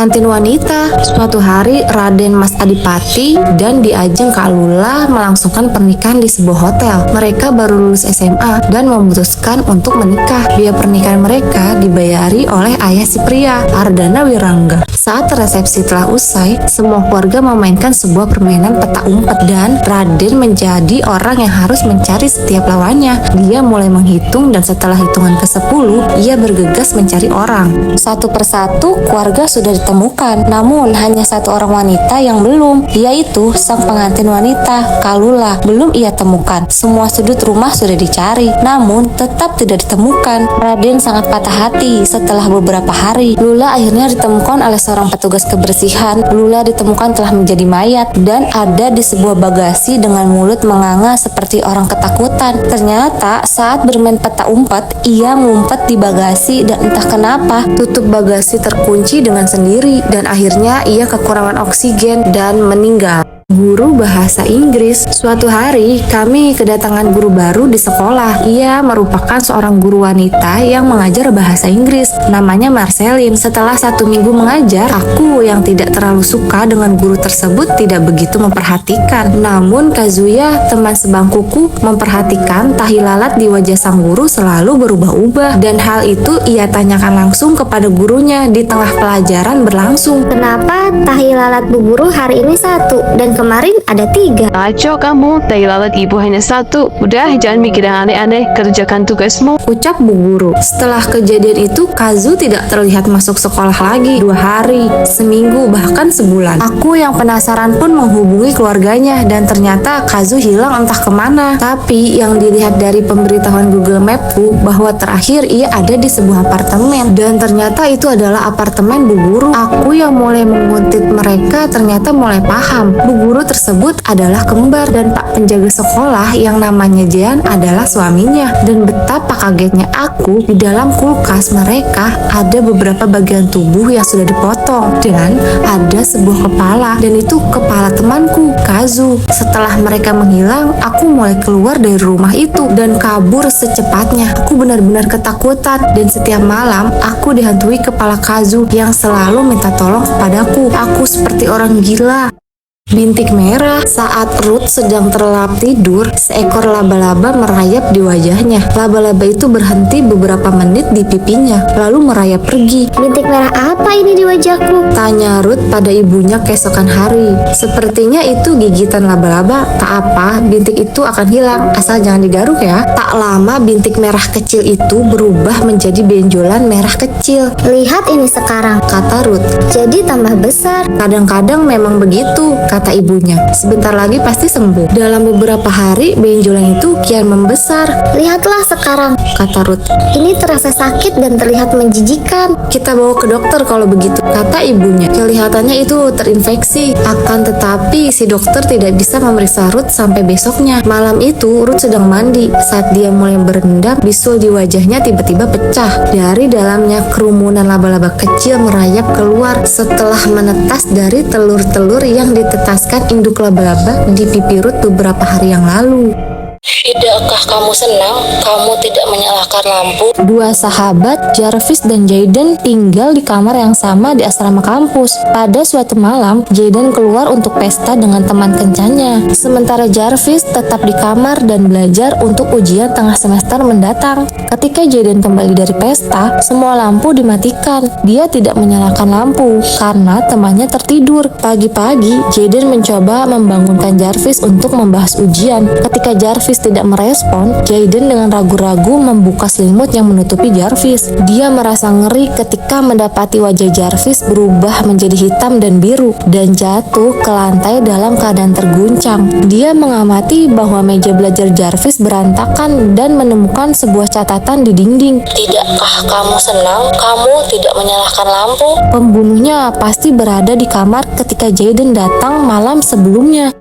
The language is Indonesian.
pengantin wanita. Suatu hari Raden Mas Adipati dan Di Ajeng Kalula melangsungkan pernikahan di sebuah hotel. Mereka baru lulus SMA dan memutuskan untuk menikah. Biaya pernikahan mereka dibayari oleh ayah si pria, Ardana Wirangga. Saat resepsi telah usai, semua keluarga memainkan sebuah permainan peta umpet dan Raden menjadi orang yang harus mencari setiap lawannya. Dia mulai menghitung dan setelah hitungan ke-10, ia bergegas mencari orang. Satu persatu keluarga sudah ditemukan, namun hanya satu orang wanita yang belum, yaitu sang pengantin wanita, Kalula. Belum ia temukan. Semua sudut rumah sudah dicari, namun tetap tidak ditemukan. Raden sangat patah hati. Setelah beberapa hari, Lula akhirnya ditemukan oleh seorang petugas kebersihan. Lula ditemukan telah menjadi mayat dan ada di sebuah bagasi dengan mulut menganga seperti orang ketakutan. Ternyata saat bermain peta umpet, ia ngumpet di bagasi dan entah kenapa tutup bagasi terkunci dengan sendiri dan akhirnya ia kekurangan oksigen dan meninggal. Guru bahasa Inggris. Suatu hari kami kedatangan guru baru di sekolah. Ia merupakan seorang guru wanita yang mengajar bahasa Inggris. Namanya Marceline. Setelah 1 minggu mengajar, aku yang tidak terlalu suka dengan guru tersebut tidak begitu memperhatikan. Namun Kazuya, teman sebangkuku, memperhatikan tahi lalat di wajah sang guru selalu berubah-ubah. Dan hal itu ia tanyakan langsung kepada gurunya di tengah pelajaran berlangsung. Kenapa tahi lalat bu guru hari ini 1 dan kemarin ada 3? Aco kamu, tahi lalat ibu hanya 1. Udah, jangan mikir yang aneh-aneh, kerjakan tugasmu, ucap bu guru. Setelah kejadian itu, Kazu tidak terlihat masuk sekolah lagi. 2 hari, seminggu, bahkan sebulan. Aku yang penasaran pun menghubungi keluarganya dan ternyata Kazu hilang entah kemana. Tapi yang dilihat dari pemberitahuan Google Mapku bahwa terakhir ia ada di sebuah apartemen dan ternyata itu adalah apartemen bu guru. Aku yang mulai menguntit mereka ternyata mulai paham. Bu guru tersebut adalah kembar dan Pak penjaga sekolah yang namanya Jean adalah suaminya. Dan betapa kagetnya aku, di dalam kulkas mereka ada beberapa bagian tubuh yang sudah dipotong dan ada sebuah kepala dan itu kepala temanku, Kazu. Setelah mereka menghilang, aku mulai keluar dari rumah itu dan kabur secepatnya. Aku benar-benar ketakutan dan setiap malam aku dihantui kepala Kazu yang selalu minta tolong kepadaku. Aku seperti orang gila. Bintik merah. Saat Ruth sedang terlelap tidur, seekor laba-laba merayap di wajahnya. Laba-laba itu berhenti beberapa menit di pipinya, lalu merayap pergi. Bintik merah apa ini di wajahku? Tanya Ruth pada ibunya keesokan hari. Sepertinya itu gigitan laba-laba. Tak apa, bintik itu akan hilang, asal jangan digaruk ya. Tak lama bintik merah kecil itu berubah menjadi benjolan merah kecil. Lihat ini sekarang, kata Ruth. jadi tambah besar. Kadang-kadang memang begitu, kata ibunya. Sebentar lagi pasti sembuh. Dalam beberapa hari, benjolan itu kian membesar. Lihatlah sekarang, kata Ruth. Ini terasa sakit dan terlihat menjijikan. Kita bawa ke dokter kalau begitu, kata ibunya. Kelihatannya itu terinfeksi. Akan tetapi si dokter tidak bisa memeriksa Ruth sampai besoknya. Malam itu Ruth sedang mandi. Saat dia mulai berendam, bisul di wajahnya tiba-tiba pecah. Dari dalamnya kerumunan laba-laba kecil merayap keluar setelah menetas dari telur-telur yang ditetaskan induk laba-laba di pipi Ruth beberapa hari yang lalu. Tidakkah kamu senang kamu tidak menyalakan lampu? 2 sahabat, Jarvis dan Jayden, tinggal di kamar yang sama di asrama kampus. Pada suatu malam, Jayden keluar untuk pesta dengan teman kencannya. Sementara Jarvis tetap di kamar dan belajar untuk ujian tengah semester mendatang. Ketika Jayden kembali dari pesta, semua lampu dimatikan. Dia tidak menyalakan lampu karena temannya tertidur. Pagi-pagi, Jayden mencoba membangunkan Jarvis untuk membahas ujian. Ketika Jarvis tidak merespon, Jayden dengan ragu-ragu membuka selimut yang menutupi Jarvis. Dia merasa ngeri ketika mendapati wajah Jarvis berubah menjadi hitam dan biru dan jatuh ke lantai dalam keadaan terguncang. Dia mengamati bahwa meja belajar Jarvis berantakan dan menemukan sebuah catatan di dinding. Tidakkah kamu senang kamu tidak menyalakan lampu? Pembunuhnya pasti berada di kamar ketika Jayden datang malam sebelumnya.